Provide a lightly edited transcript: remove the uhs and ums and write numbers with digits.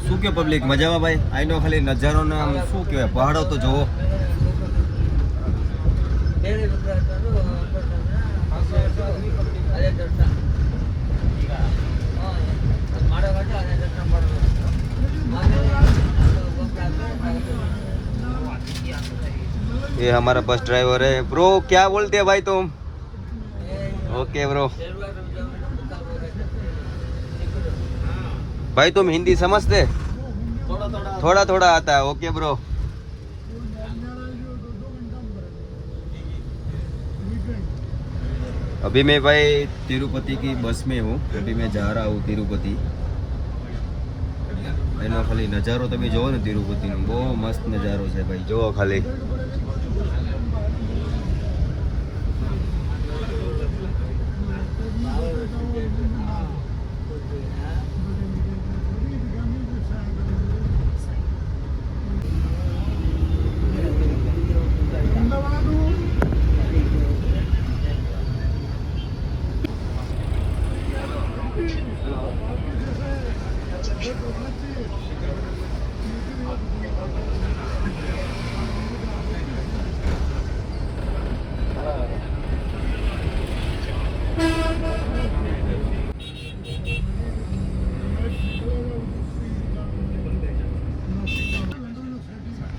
શું કે પબ્લિક મજામાં ભાઈ? આઈનો ખાલી નજારોના આમ શું કહેવાય, પહાડો તો જોવો. ये हमारा बस ड्राइवर है ब्रो. क्या बोलते हैं भाई तुम? Okay bro. भाई तुम हिंदी समझते? थोड़ा थोड़ा आता है. Okay bro. अभी मैं भाई तिरुपति की बस में हूँ. अभी मैं जा रहा हूँ तिरुपति. એનો ખાલી નજારો તમે જોવો ને તિરુપતિનો, બહુ મસ્ત નજારો છે ભાઈ. જોવો ખાલી